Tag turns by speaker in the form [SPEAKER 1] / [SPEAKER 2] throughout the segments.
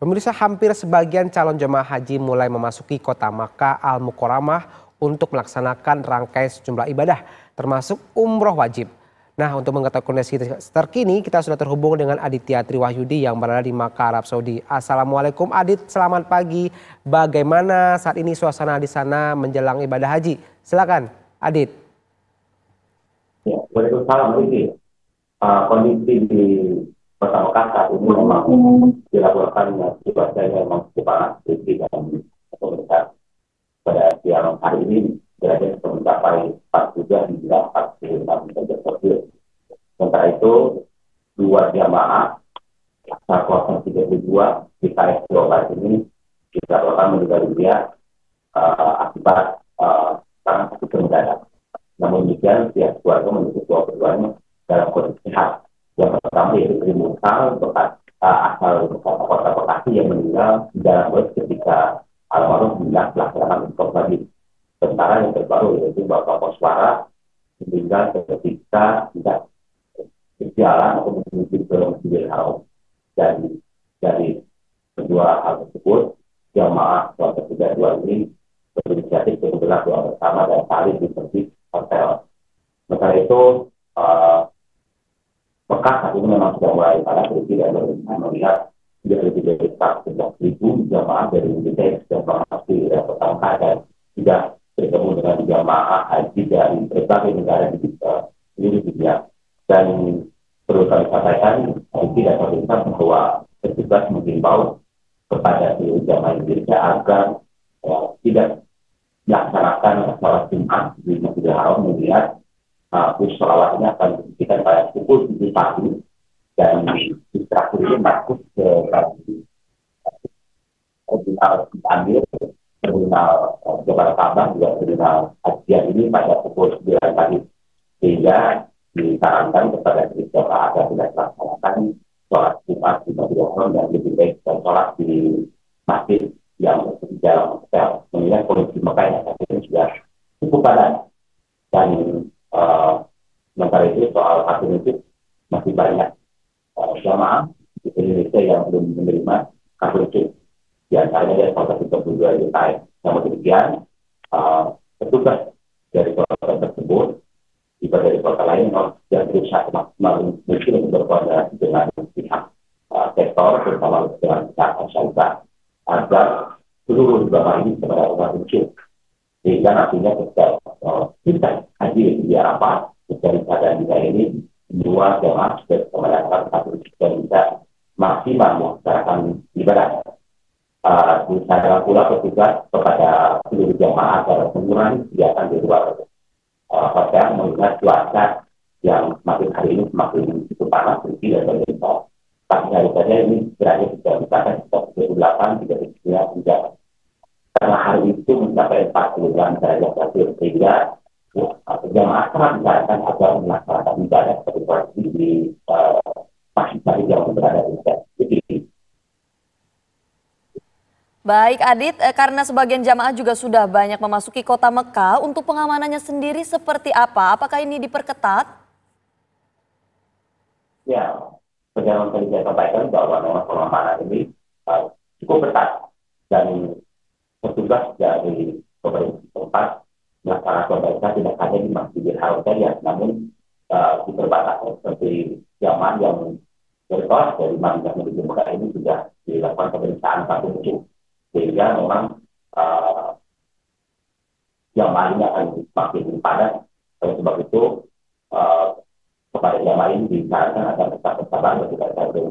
[SPEAKER 1] Pemirsa, hampir sebagian calon jemaah haji mulai memasuki kota Makkah Al-Mukarramah untuk melaksanakan rangkaian sejumlah ibadah, termasuk umroh wajib. Nah, untuk mengetahui kondisi terkini, kita sudah terhubung dengan Aditya Triwahyudi yang berada di Makkah, Arab Saudi. Assalamualaikum Adit, selamat pagi. Bagaimana saat ini suasana di sana menjelang ibadah haji? Silakan, Adit.
[SPEAKER 2] Ya, Waalaikumsalam. Kondisi di Kota Mekah saat ini memang dilaporkan cuacanya memang cukup panas, dan pemerintah pada siang hari ini derajat mencapai 43 hingga 46 derajat Celcius. Sementara itu, dua jamaah asal 32 di KS Jawa Barat ini dilaporkan meninggal dunia akibat karena sakit mendadak. Namun demikian, pihak keluarga menyebut bahwa keduanya dalam kondisi sehat. Yang pertama yaitu Sri Mursal, asal kota Bekasi yang meninggal di dalam bus ketika almarhum hendak melaksanakan umroh wajib. Sementara yang terbaru yaitu Bapak Koswara meninggal ketika tidak berjalan atau menuju ke Masjidil Haram. Dan dari kedua hal tersebut, jamaah keluarga 32 ini berinisiatif untuk bergerak doa bersama dan saling di hotel. Sementara itu, Mekah saat ini memang sudah mulai padat, dan melihat sudah lebih dari 11.000 jamaah dari Indonesia yang sudah memasuki pertama dan sudah bertemu dengan jamaah haji dari berbagai negara di seluruh dunia. Dan perlu kami sampaikan, tidak pemerintah bahwa petugas mengimbau kepada seluruh jamaah Indonesia agar tidak melaksanakan sholat Jumat di Masjidil Haram, melihat sholawatnya akan diberikan pada pukul 7 pagi dan instruksi ini masuk ke terminal Amir, terminal Jabal Kabah, juga terminal Asia ini pada pukul 9 pagi, sehingga disarankan kepada jemaah agar tidak melaksanakan sholat Jumat di Masjidil Haram dan lebih baik sholat di masjid yang di dalam hotel, mengingat kondisi Mekah yang saat ini sudah cukup padat. Dan sementara itu soal alternatif masih banyak jamaah di Indonesia yang belum menerima kartu chip, di antaranya dari kota 32 DKI. Namun demikian, petugas dari kota tersebut juga dari kota lain yang berusaha maksimal mungkin untuk berkoordinasi dengan pihak sektor, terutama dengan pihak masyarakat, agar seluruh jamaah ini sebenarnya umat muslim, sehingga nantinya kita haji di Arafah dari keadaan kita ini dua jamaah sudah melakukan satu dan bisa maksimal melaksanakan ibadah. Disarankan pula petugas kepada seluruh jamaah agar mengurangi kegiatan di luar hotel, mengingat cuaca yang semakin hari ini semakin cukup panas, dan berlimpah. Pagi hari saja ini berada di kisaran 38 hingga karena hari itu mencapai 40 derajat Celcius, sehingga jamaah sangat disarankan agar melaksanakan ibadah seperti di masjid yang berada di sini.
[SPEAKER 3] Baik Adit, karena sebagian jamaah juga sudah banyak memasuki kota Mekah, untuk pengamanannya sendiri seperti apa? Apakah ini diperketat?
[SPEAKER 2] Ya, seperti tadi saya sampaikan bahwa memang pengamanan ini cukup ketat, dan petugas dari pemerintah tempat melaksanakan pemerintah tidak hanya di Masjidil Haram saja, namun di perbatasan seperti jamaah yang bertolak dari Madinah menuju Mekah ini sudah dilakukan pemeriksaan satu musuh, sehingga memang jamaah ini akan semakin padat. Oleh sebab itu, kepada jamaah ini disarankan agar tetap bersabar ketika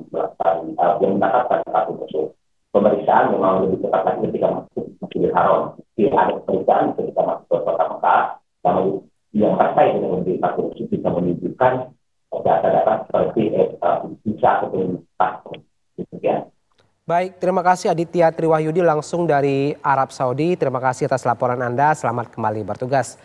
[SPEAKER 2] melakukan yang mendapatkan satu musuh. Pemeriksaan memang lebih ketat lagi ketika masuk Masjidil Haram. Tidak ada pemeriksaan ketika masuk ke kota Mekah, namun yang terkait dengan pemeriksaan tersebut bisa menunjukkan data-data seperti visa ataupun paspor.
[SPEAKER 1] Baik, terima kasih Aditya Triwahyudi langsung dari Arab Saudi. Terima kasih atas laporan Anda. Selamat kembali bertugas.